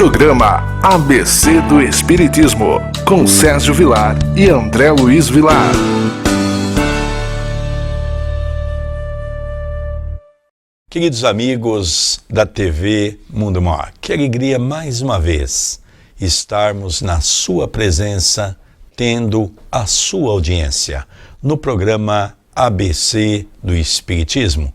Programa ABC do Espiritismo, com Sérgio Vilar e André Luiz Vilar. Queridos amigos da TV Mundo Maior, que alegria mais uma vez estarmos na sua presença, tendo a sua audiência no programa ABC do Espiritismo.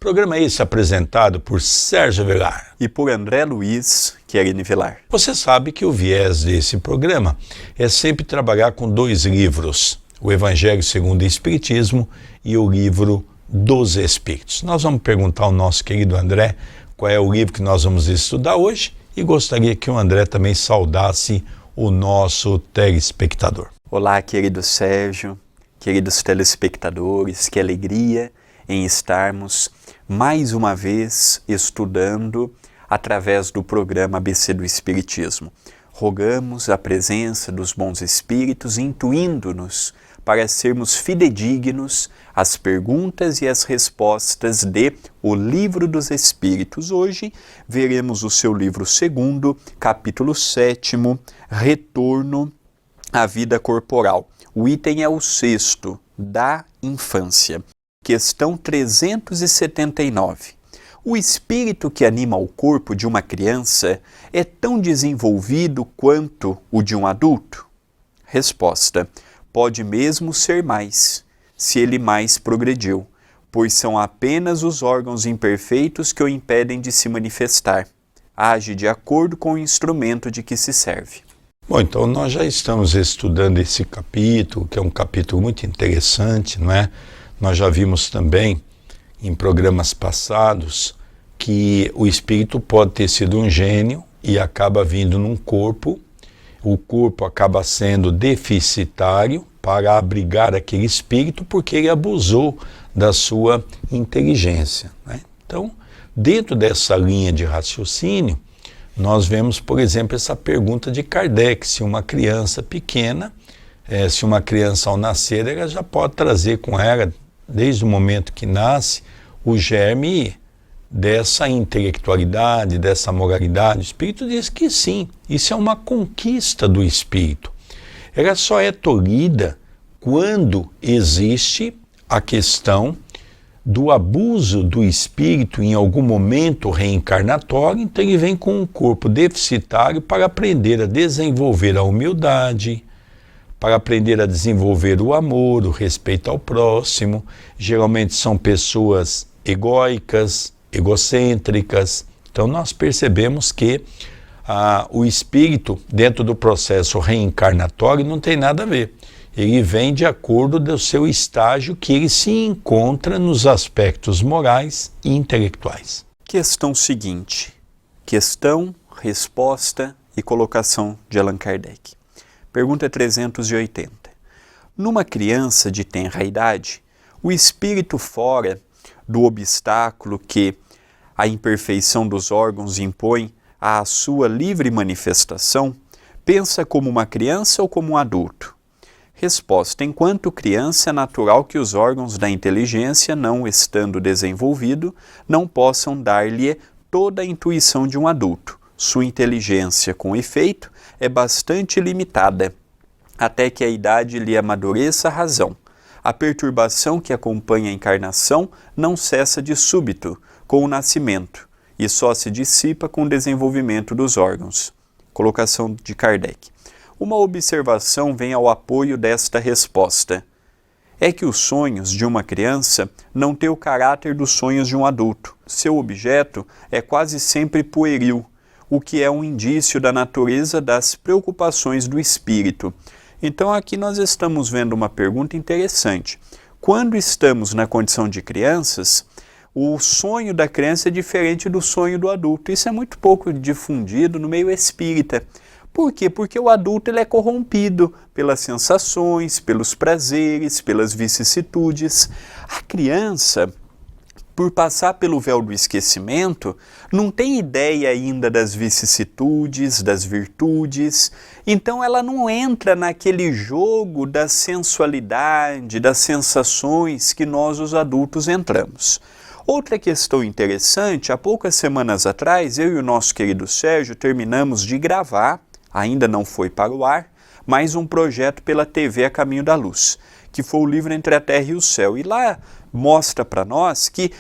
Programa esse apresentado por Sérgio Vilar e por André Luiz Vilar. Você sabe que o viés desse programa é sempre trabalhar com dois livros, o Evangelho segundo o Espiritismo e o livro dos Espíritos. Nós vamos perguntar ao nosso querido André qual é o livro que nós vamos estudar hoje e gostaria que o André também saudasse o nosso telespectador. Olá, querido Sérgio, queridos telespectadores, que alegria em estarmos mais uma vez estudando através do programa ABC do Espiritismo. Rogamos a presença dos bons espíritos, intuindo-nos para sermos fidedignos às perguntas e às respostas de O Livro dos Espíritos. Hoje veremos o seu livro segundo, capítulo 7º, Retorno à Vida Corporal. O item é o 6º, da infância. Questão 379. O espírito que anima o corpo de uma criança é tão desenvolvido quanto o de um adulto? Resposta: pode mesmo ser mais, se ele mais progrediu, pois são apenas os órgãos imperfeitos que o impedem de se manifestar. Age de acordo com o instrumento de que se serve. Bom, então nós já estamos estudando esse capítulo, que é um capítulo muito interessante, não é? Nós já vimos também em programas passados que o espírito pode ter sido um gênio e acaba vindo num corpo, o corpo acaba sendo deficitário para abrigar aquele espírito porque ele abusou da sua inteligência, né? Então, dentro dessa linha de raciocínio, nós vemos, por exemplo, essa pergunta de Kardec, se uma criança pequena, se uma criança ao nascer, ela já pode trazer com ela, desde o momento que nasce, o germe dessa intelectualidade, dessa moralidade. O espírito diz que sim, isso é uma conquista do espírito. Ela só é tolhida quando existe a questão do abuso do espírito em algum momento reencarnatório, então ele vem com um corpo deficitário para aprender a desenvolver a humildade, para aprender a desenvolver o amor, o respeito ao próximo. Geralmente são pessoas egóicas, egocêntricas. Então nós percebemos que o espírito, dentro do processo reencarnatório, não tem nada a ver. Ele vem de acordo do seu estágio que ele se encontra nos aspectos morais e intelectuais. Questão seguinte. Questão, resposta e colocação de Allan Kardec. Pergunta 380. Numa criança de tenra idade, o espírito fora do obstáculo que a imperfeição dos órgãos impõe à sua livre manifestação, pensa como uma criança ou como um adulto? Resposta: enquanto criança, é natural que os órgãos da inteligência, não estando desenvolvido, não possam dar-lhe toda a intuição de um adulto. Sua inteligência, com efeito, é bastante limitada, até que a idade lhe amadureça a razão. A perturbação que acompanha a encarnação não cessa de súbito com o nascimento e só se dissipa com o desenvolvimento dos órgãos. Colocação de Kardec. Uma observação vem ao apoio desta resposta. É que os sonhos de uma criança não têm o caráter dos sonhos de um adulto. Seu objeto é quase sempre pueril, o que é um indício da natureza das preocupações do espírito. Então aqui nós estamos vendo uma pergunta interessante. Quando estamos na condição de crianças, o sonho da criança é diferente do sonho do adulto. Isso é muito pouco difundido no meio espírita. Por quê? Porque o adulto ele é corrompido pelas sensações, pelos prazeres, pelas vicissitudes. A criança, por passar pelo véu do esquecimento, não tem ideia ainda das vicissitudes, das virtudes, então ela não entra naquele jogo da sensualidade, das sensações que nós, os adultos, entramos. Outra questão interessante, há poucas semanas atrás, eu e o nosso querido Sérgio terminamos de gravar, ainda não foi para o ar, mais um projeto pela TV A Caminho da Luz, que foi o livro Entre a Terra e o Céu. E lá mostra para nós que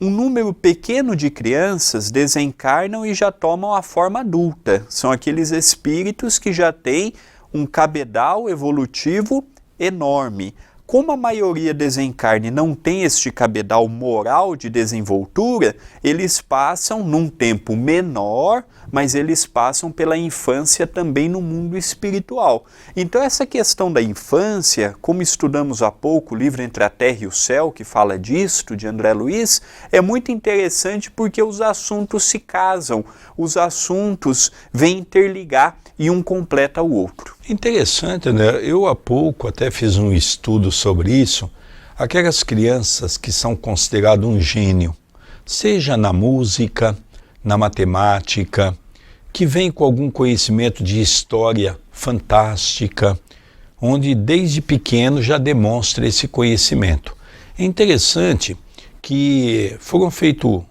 um número pequeno de crianças desencarnam e já tomam a forma adulta. São aqueles espíritos que já têm um cabedal evolutivo enorme. Como a maioria desencarne não tem este cabedal moral de desenvoltura, eles passam num tempo menor, mas eles passam pela infância também no mundo espiritual. Então essa questão da infância, como estudamos há pouco o livro Entre a Terra e o Céu, que fala disto, de André Luiz, é muito interessante porque os assuntos se casam, os assuntos vêm interligar e um completa o outro. Interessante, né? Eu há pouco até fiz um estudo sobre isso. Aquelas crianças que são consideradas um gênio, seja na música, na matemática, que vêm com algum conhecimento de história fantástica, onde desde pequeno já demonstra esse conhecimento. É interessante que foram feitos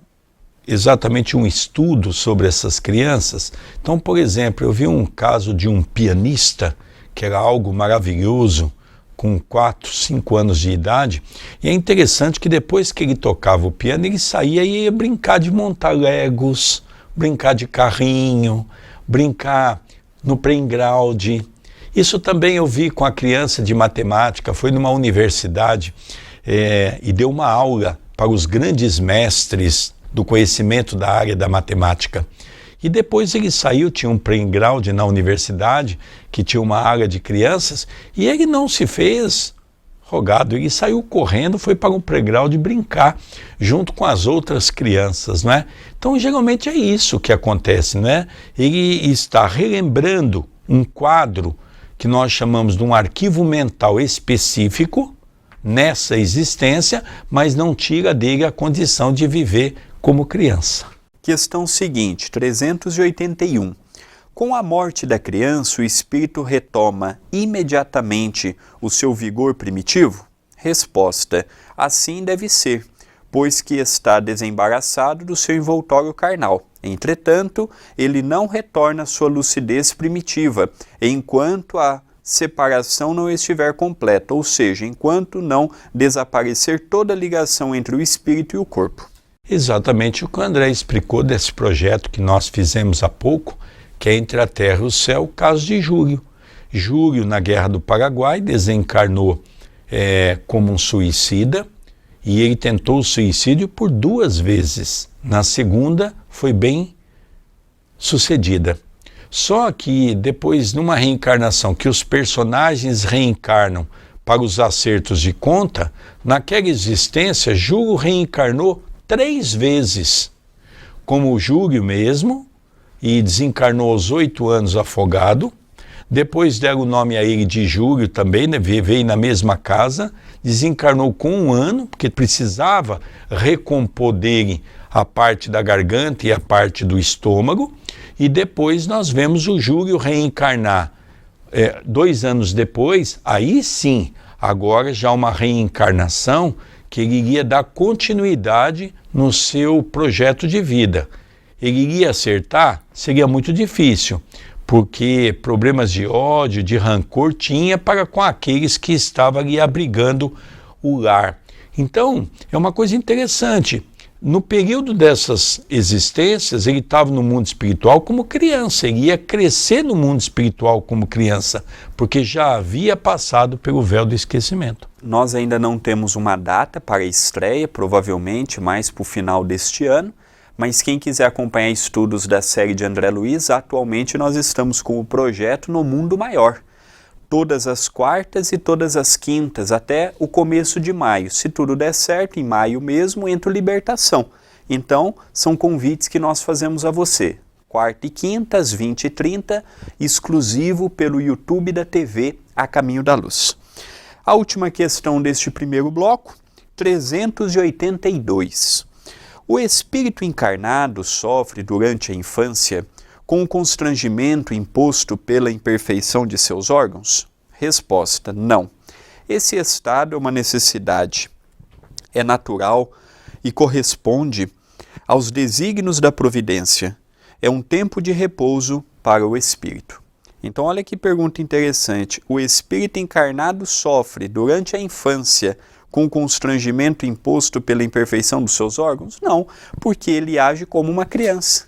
exatamente um estudo sobre essas crianças. Então, por exemplo, eu vi um caso de um pianista, que era algo maravilhoso, com 4, 5 anos de idade, e é interessante que depois que ele tocava o piano, ele saía e ia brincar de montar legos, brincar de carrinho, brincar no playground. Isso também eu vi com a criança de matemática, foi numa universidade e deu uma aula para os grandes mestres do conhecimento da área da matemática. E depois ele saiu, tinha um playground na universidade, que tinha uma área de crianças, e ele não se fez rogado, ele saiu correndo, foi para um playground brincar, junto com as outras crianças, não é? Então, geralmente é isso que acontece, não é? Ele está relembrando um quadro que nós chamamos de um arquivo mental específico, nessa existência, mas não tira dele a condição de viver como criança. Questão seguinte, 381. Com a morte da criança, o espírito retoma imediatamente o seu vigor primitivo? Resposta: assim deve ser, pois que está desembaraçado do seu envoltório carnal. Entretanto, ele não retorna à sua lucidez primitiva, enquanto a separação não estiver completa, ou seja, enquanto não desaparecer toda a ligação entre o espírito e o corpo. Exatamente o que o André explicou desse projeto que nós fizemos há pouco, que é Entre a Terra e o Céu, o caso de Júlio. Júlio, na Guerra do Paraguai, desencarnou como um suicida, e ele tentou o suicídio por 2 vezes. Na segunda, foi bem sucedida. Só que depois, numa reencarnação, que os personagens reencarnam para os acertos de conta, naquela existência, Júlio reencarnou 3 vezes, como o Júlio mesmo, e desencarnou aos 8 anos afogado. Depois deram o nome a ele de Júlio também, né? Veio na mesma casa, desencarnou com 1 ano, porque precisava recompor dele a parte da garganta e a parte do estômago, e depois nós vemos o Júlio reencarnar 2 anos depois, aí sim, agora já uma reencarnação que ele iria dar continuidade no seu projeto de vida. Ele iria acertar? Seria muito difícil, porque problemas de ódio, de rancor tinha para com aqueles que estavam ali abrigando o lar. Então, é uma coisa interessante. No período dessas existências, ele estava no mundo espiritual como criança, ele ia crescer no mundo espiritual como criança, porque já havia passado pelo véu do esquecimento. Nós ainda não temos uma data para a estreia, provavelmente mais para o final deste ano, mas quem quiser acompanhar estudos da série de André Luiz, atualmente nós estamos com o projeto No Mundo Maior. Todas as quartas e todas as quintas, até o começo de maio. Se tudo der certo, em maio mesmo, entra o Libertação. Então, são convites que nós fazemos a você. Quarta e quinta, às 20h30, exclusivo pelo YouTube da TV A Caminho da Luz. A última questão deste primeiro bloco, 382. O espírito encarnado sofre durante a infância com o constrangimento imposto pela imperfeição de seus órgãos? Resposta: não. Esse estado é uma necessidade. É natural e corresponde aos desígnios da providência. É um tempo de repouso para o espírito. Então, olha que pergunta interessante. O espírito encarnado sofre durante a infância com o constrangimento imposto pela imperfeição dos seus órgãos? Não, porque ele age como uma criança.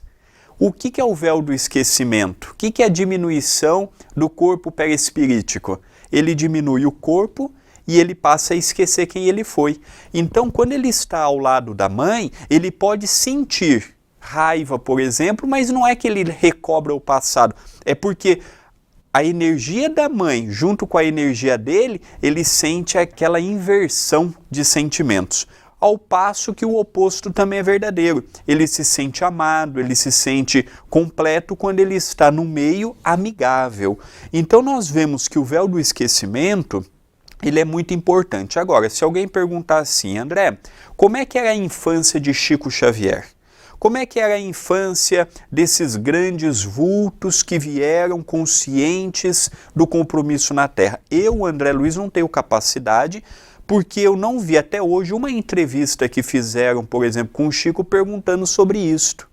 O que é o véu do esquecimento? O que é a diminuição do corpo perispirítico? Ele diminui o corpo e ele passa a esquecer quem ele foi. Então, quando ele está ao lado da mãe, ele pode sentir raiva, por exemplo, mas não é que ele recobra o passado, é porque a energia da mãe, junto com a energia dele, ele sente aquela inversão de sentimentos. Ao passo que o oposto também é verdadeiro. Ele se sente amado, ele se sente completo quando ele está no meio amigável. Então nós vemos que o véu do esquecimento, ele é muito importante. Agora, se alguém perguntar assim, André, como é que era a infância de Chico Xavier? Como é que era a infância desses grandes vultos que vieram conscientes do compromisso na Terra? Eu, André Luiz, não tenho capacidade, porque eu não vi até hoje uma entrevista que fizeram, por exemplo, com o Chico perguntando sobre isto.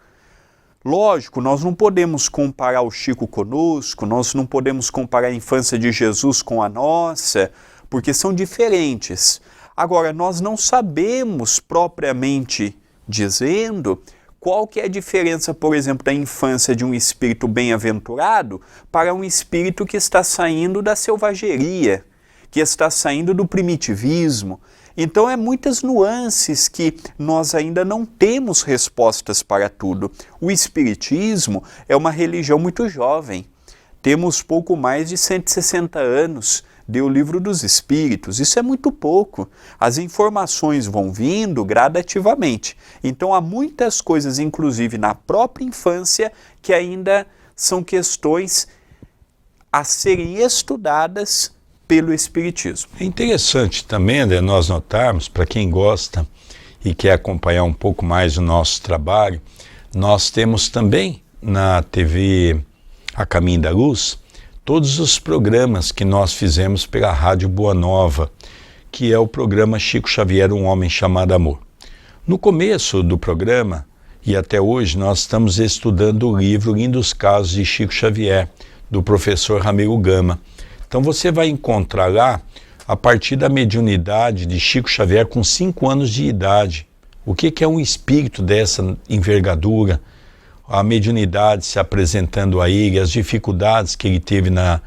Lógico, nós não podemos comparar o Chico conosco, nós não podemos comparar a infância de Jesus com a nossa, porque são diferentes. Agora, nós não sabemos propriamente dizendo qual que é a diferença, por exemplo, da infância de um espírito bem-aventurado para um espírito que está saindo da selvageria, que está saindo do primitivismo. Então, é muitas nuances que nós ainda não temos respostas para tudo. O espiritismo é uma religião muito jovem. Temos pouco mais de 160 anos. Deu o Livro dos Espíritos, isso é muito pouco. As informações vão vindo gradativamente. Então há muitas coisas, inclusive na própria infância, que ainda são questões a serem estudadas pelo Espiritismo. É interessante também, André, nós notarmos, para quem gosta e quer acompanhar um pouco mais o nosso trabalho, nós temos também na TV A Caminho da Luz, todos os programas que nós fizemos pela Rádio Boa Nova, que é o programa Chico Xavier, Um Homem Chamado Amor. No começo do programa, e até hoje, nós estamos estudando o livro Lindos Casos de Chico Xavier, do professor Ramiro Gama. Então você vai encontrar lá, a partir da mediunidade de Chico Xavier com 5 anos de idade, o que é um espírito dessa envergadura, a mediunidade se apresentando a ele, as dificuldades que ele teve na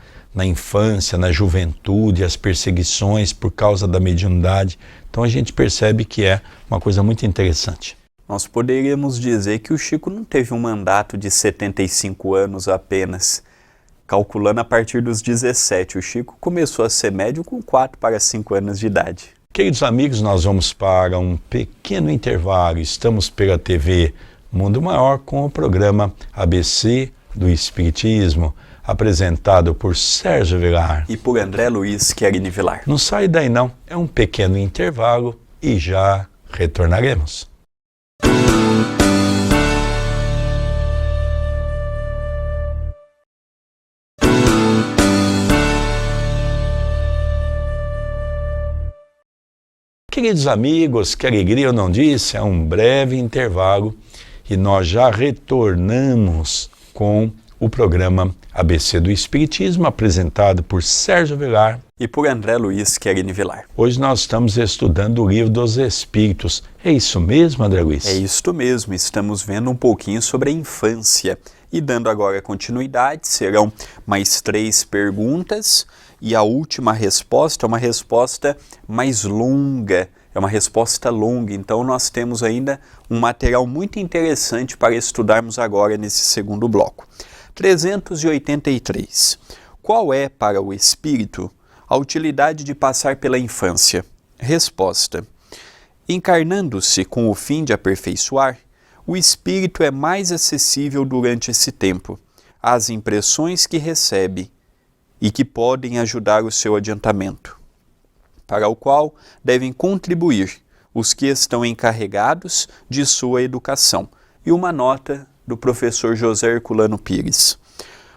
infância, na juventude, as perseguições por causa da mediunidade. Então a gente percebe que é uma coisa muito interessante. Nós poderíamos dizer que o Chico não teve um mandato de 75 anos apenas, calculando a partir dos 17. O Chico começou a ser médium com 4 para 5 anos de idade. Queridos amigos, nós vamos para um pequeno intervalo. Estamos pela TV Mundo Maior com o programa ABC do Espiritismo, apresentado por Sérgio Vilar e por André Luiz Querini Vilar. Não sai daí não, é um pequeno intervalo e já retornaremos. Queridos amigos, que alegria eu não disse, é um breve intervalo e nós já retornamos com o programa ABC do Espiritismo, apresentado por Sérgio Vilar e por André Luiz Querini Vilar. Hoje nós estamos estudando o Livro dos Espíritos. É isso mesmo, André Luiz? É isso mesmo, estamos vendo um pouquinho sobre a infância. E dando agora continuidade, serão mais 3 perguntas e a última resposta é uma resposta mais longa. É uma resposta longa, então nós temos ainda um material muito interessante para estudarmos agora nesse segundo bloco. 383. Qual é para o espírito a utilidade de passar pela infância? Resposta. Encarnando-se com o fim de aperfeiçoar, o espírito é mais acessível durante esse tempo às impressões que recebe e que podem ajudar o seu adiantamento, para o qual devem contribuir os que estão encarregados de sua educação. E uma nota do professor José Herculano Pires.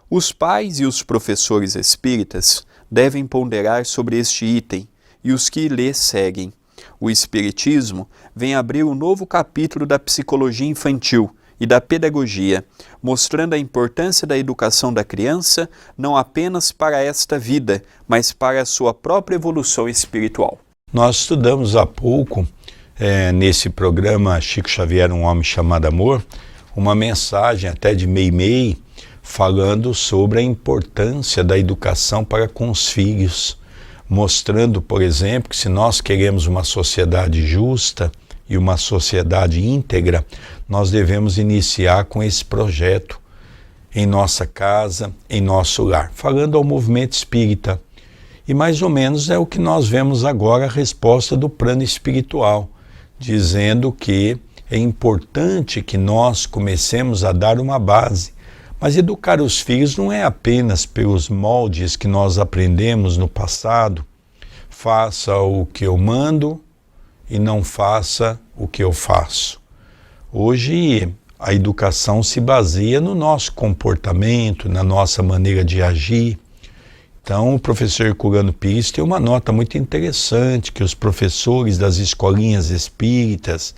Os pais e os professores espíritas devem ponderar sobre este item e os que lhe seguem. O Espiritismo vem abrir um novo capítulo da psicologia infantil e da pedagogia, mostrando a importância da educação da criança não apenas para esta vida, mas para a sua própria evolução espiritual. Nós estudamos há pouco, nesse programa Chico Xavier, Um Homem Chamado Amor, uma mensagem até de Meimei, falando sobre a importância da educação para com os filhos, mostrando, por exemplo, que se nós queremos uma sociedade justa e uma sociedade íntegra, nós devemos iniciar com esse projeto em nossa casa, em nosso lar, falando ao movimento espírita. E mais ou menos é o que nós vemos agora, a resposta do plano espiritual, dizendo que é importante que nós comecemos a dar uma base. Mas educar os filhos não é apenas pelos moldes que nós aprendemos no passado. Faça o que eu mando e não faça o que eu faço. Hoje a educação se baseia no nosso comportamento, na nossa maneira de agir. Então, o professor Herculano Pires tem uma nota muito interessante, que os professores das escolinhas espíritas,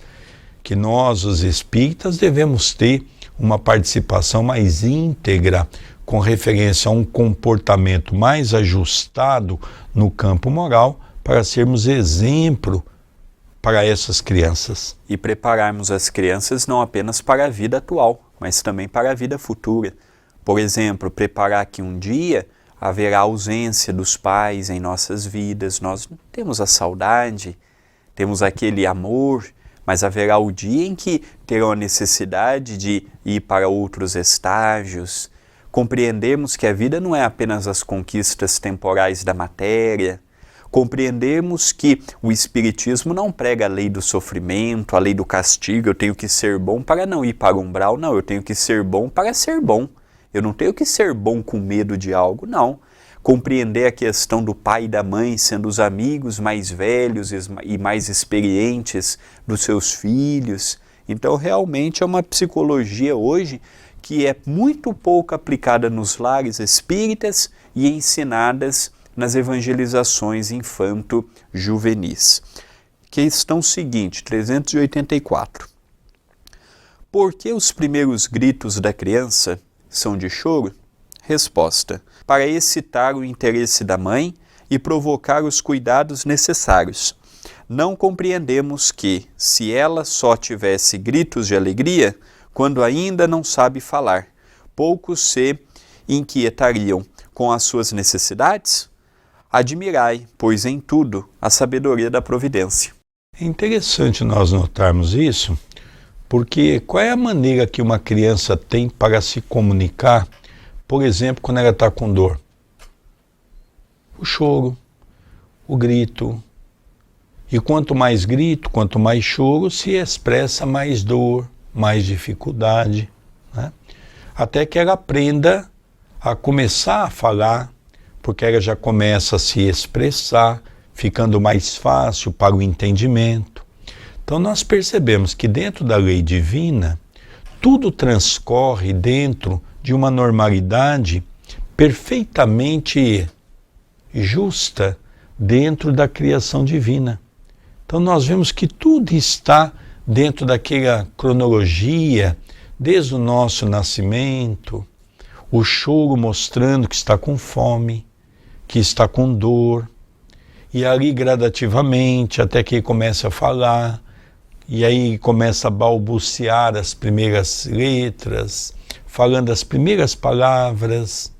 que nós, os espíritas, devemos ter uma participação mais íntegra, com referência a um comportamento mais ajustado no campo moral, para sermos exemplo para essas crianças. E prepararmos as crianças não apenas para a vida atual, mas também para a vida futura. Por exemplo, preparar que um dia haverá ausência dos pais em nossas vidas, nós temos a saudade, temos aquele amor, mas haverá o dia em que terão a necessidade de ir para outros estágios, compreendemos que a vida não é apenas as conquistas temporais da matéria, compreendemos que o Espiritismo não prega a lei do sofrimento, a lei do castigo, eu tenho que ser bom para não ir para o umbral, não, eu tenho que ser bom para ser bom. Eu não tenho que ser bom com medo de algo, não. Compreender a questão do pai e da mãe sendo os amigos mais velhos e mais experientes dos seus filhos. Então, realmente é uma psicologia hoje que é muito pouco aplicada nos lares espíritas e ensinadas nas evangelizações infanto-juvenis. Questão seguinte, 384. Por que os primeiros gritos da criança são de choro? Resposta: para excitar o interesse da mãe e provocar os cuidados necessários. Não compreendemos que, se ela só tivesse gritos de alegria, quando ainda não sabe falar, poucos se inquietariam com as suas necessidades? Admirai, pois, em tudo, a sabedoria da providência. É interessante nós notarmos isso, porque qual é a maneira que uma criança tem para se comunicar, por exemplo, quando ela está com dor? O choro, o grito. E quanto mais grito, quanto mais choro, se expressa mais dor, mais dificuldade, né? Até que ela aprenda a começar a falar, porque ela já começa a se expressar, ficando mais fácil para o entendimento. Então nós percebemos que dentro da lei divina, tudo transcorre dentro de uma normalidade perfeitamente justa dentro da criação divina. Então nós vemos que tudo está dentro daquela cronologia, desde o nosso nascimento, o choro mostrando que está com fome, que está com dor, e ali gradativamente, até que ele comece a falar, e aí começa a balbuciar as primeiras letras, falando as primeiras palavras,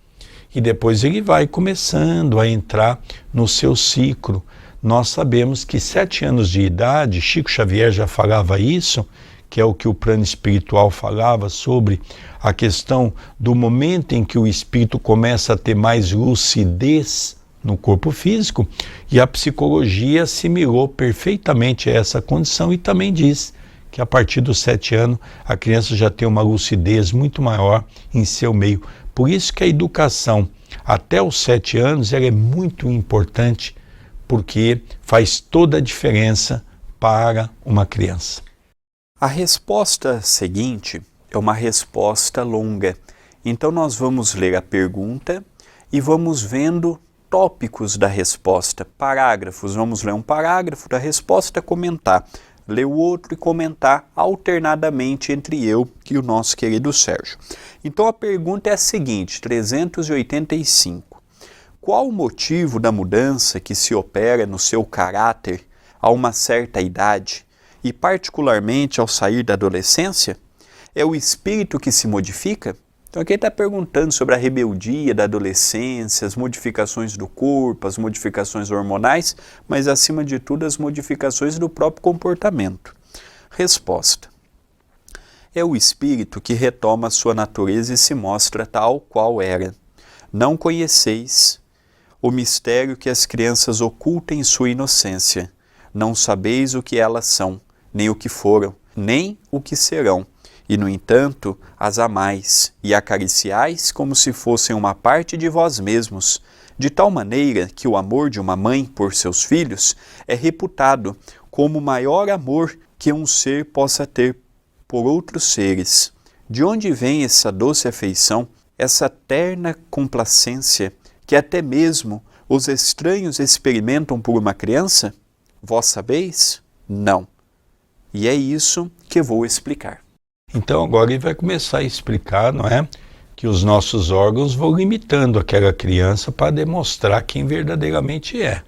e depois ele vai começando a entrar no seu ciclo. Nós sabemos que 7 anos de idade, Chico Xavier já falava isso, que é o que o plano espiritual falava sobre a questão do momento em que o espírito começa a ter mais lucidez no corpo físico, e a psicologia assimilou perfeitamente essa condição e também diz que a partir dos 7 anos a criança já tem uma lucidez muito maior em seu meio. Por isso que a educação até os 7 anos ela é muito importante, porque faz toda a diferença para uma criança. A resposta seguinte é uma resposta longa. Então nós vamos ler a pergunta e vamos vendo tópicos da resposta, parágrafos. Vamos ler um parágrafo da resposta, comentar. Ler o outro e comentar alternadamente entre eu e o nosso querido Sérgio. Então a pergunta é a seguinte, 385. Qual o motivo da mudança que se opera no seu caráter a uma certa idade e particularmente ao sair da adolescência? É o espírito que se modifica? Então aqui ele está perguntando sobre a rebeldia da adolescência, as modificações do corpo, as modificações hormonais, mas acima de tudo as modificações do próprio comportamento. Resposta. É o espírito que retoma a sua natureza e se mostra tal qual era. Não conheceis o mistério que as crianças ocultam em sua inocência. Não sabeis o que elas são, nem o que foram, nem o que serão. E, no entanto, as amais e acariciais como se fossem uma parte de vós mesmos, de tal maneira que o amor de uma mãe por seus filhos é reputado como o maior amor que um ser possa ter por outros seres. De onde vem essa doce afeição, essa terna complacência que até mesmo os estranhos experimentam por uma criança? Vós sabeis? Não. E é isso que vou explicar. Então agora ele vai começar a explicar, não é, que os nossos órgãos vão limitando aquela criança para demonstrar quem verdadeiramente é.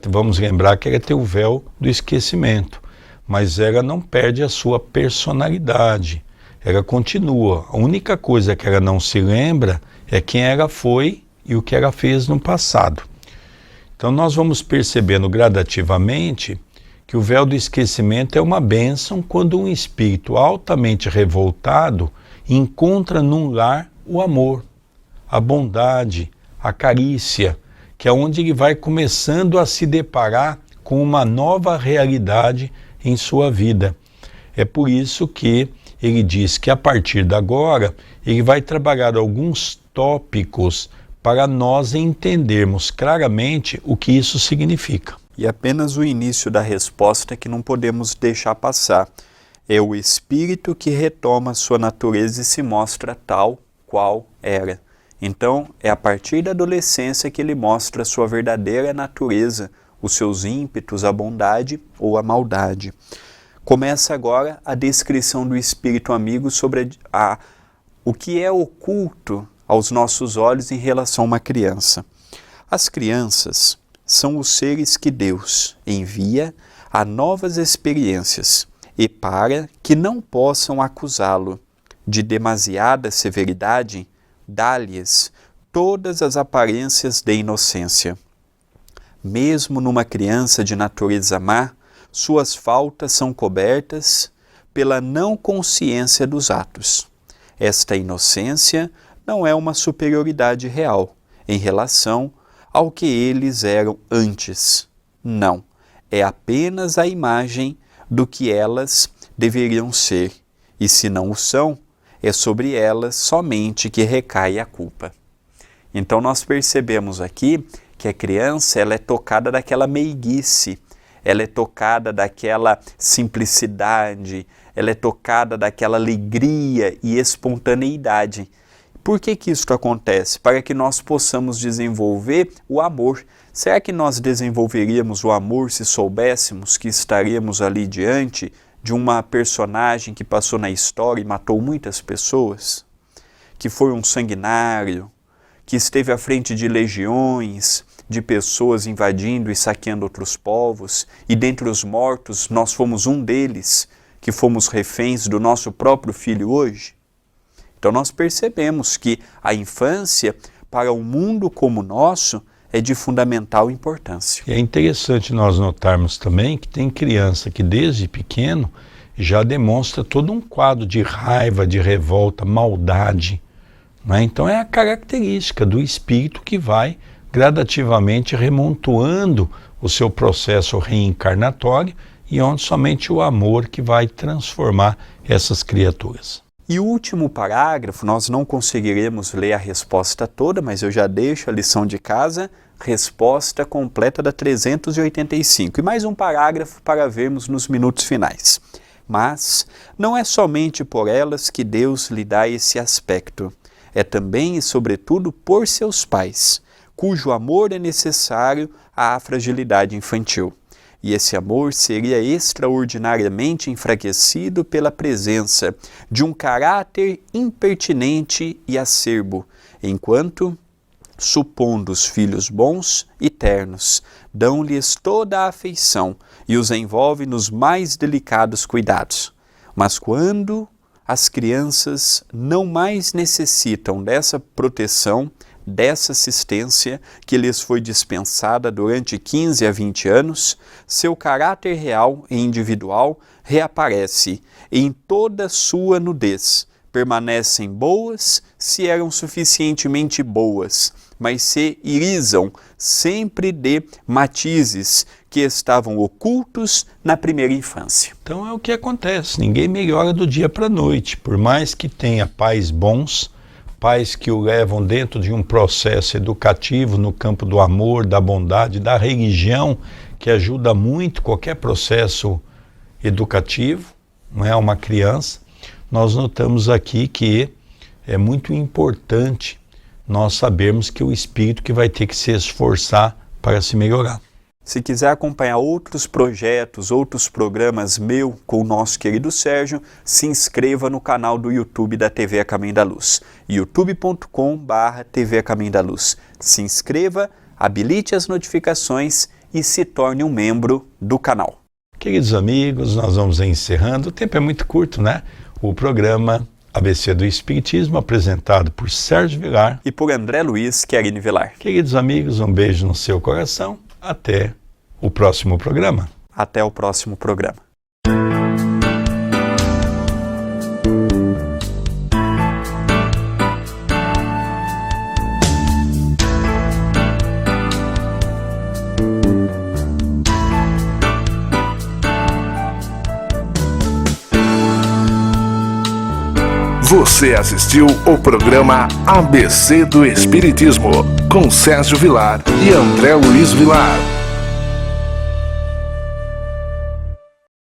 Vamos lembrar que ela tem o véu do esquecimento, mas ela não perde a sua personalidade. Ela continua. A única coisa que ela não se lembra é quem ela foi e o que ela fez no passado. Então nós vamos percebendo gradativamente que o véu do esquecimento é uma bênção quando um espírito altamente revoltado encontra num lar o amor, a bondade, a carícia, que é onde ele vai começando a se deparar com uma nova realidade em sua vida. É por isso que ele diz que a partir de agora ele vai trabalhar alguns tópicos para nós entendermos claramente o que isso significa. E apenas o início da resposta que não podemos deixar passar. É o espírito que retoma sua natureza e se mostra tal qual era. Então, é a partir da adolescência que ele mostra sua verdadeira natureza, os seus ímpetos, a bondade ou a maldade. Começa agora a descrição do espírito amigo sobre o que é oculto aos nossos olhos em relação a uma criança. As crianças são os seres que Deus envia a novas experiências e para que não possam acusá-lo de demasiada severidade, dá-lhes todas as aparências de inocência. Mesmo numa criança de natureza má, suas faltas são cobertas pela não consciência dos atos. Esta inocência não é uma superioridade real em relação ao que eles eram antes. Não, é apenas a imagem do que elas deveriam ser, e se não o são, é sobre elas somente que recai a culpa. Então nós percebemos aqui que a criança ela é tocada daquela meiguice, ela é tocada daquela simplicidade, ela é tocada daquela alegria e espontaneidade. Por que isso acontece? Para que nós possamos desenvolver o amor. Será que nós desenvolveríamos o amor se soubéssemos que estaríamos ali diante de uma personagem que passou na história e matou muitas pessoas? Que foi um sanguinário, que esteve à frente de legiões, de pessoas invadindo e saqueando outros povos, e dentre os mortos nós fomos um deles, que fomos reféns do nosso próprio filho hoje? Então nós percebemos que a infância, para um mundo como o nosso, é de fundamental importância. E é interessante nós notarmos também que tem criança que desde pequeno já demonstra todo um quadro de raiva, de revolta, maldade. Né? Então é a característica do espírito que vai gradativamente remontoando o seu processo reencarnatório e onde somente o amor que vai transformar essas criaturas. E o último parágrafo, nós não conseguiremos ler a resposta toda, mas eu já deixo a lição de casa, resposta completa da 385. E mais um parágrafo para vermos nos minutos finais. Mas não é somente por elas que Deus lhe dá esse aspecto, é também e sobretudo por seus pais, cujo amor é necessário à fragilidade infantil. E esse amor seria extraordinariamente enfraquecido pela presença de um caráter impertinente e acerbo, enquanto, supondo os filhos bons e ternos, dão-lhes toda a afeição e os envolve nos mais delicados cuidados. Mas quando as crianças não mais necessitam dessa proteção, dessa assistência que lhes foi dispensada durante 15 a 20 anos, seu caráter real e individual reaparece em toda sua nudez. Permanecem boas se eram suficientemente boas, mas se irisam sempre de matizes que estavam ocultos na primeira infância. Então é o que acontece, ninguém melhora do dia para a noite, por mais que tenha pais bons, pais que o levam dentro de um processo educativo no campo do amor, da bondade, da religião, que ajuda muito qualquer processo educativo, não é, uma criança. Nós notamos aqui que é muito importante nós sabermos que o espírito que vai ter que se esforçar para se melhorar. Se quiser acompanhar outros projetos, outros programas meu com o nosso querido Sérgio, se inscreva no canal do YouTube da TV A Caminho da Luz, youtube.com/TV A Caminho da Luz. Se inscreva, habilite as notificações e se torne um membro do canal. Queridos amigos, nós vamos encerrando. O tempo é muito curto, né? O programa ABC do Espiritismo, apresentado por Sérgio Vilar e por André Luiz Querini Vilar. Queridos amigos, um beijo no seu coração. Até o próximo programa. Até o próximo programa. Você assistiu o programa ABC do Espiritismo, com Sérgio Vilar e André Luiz Vilar.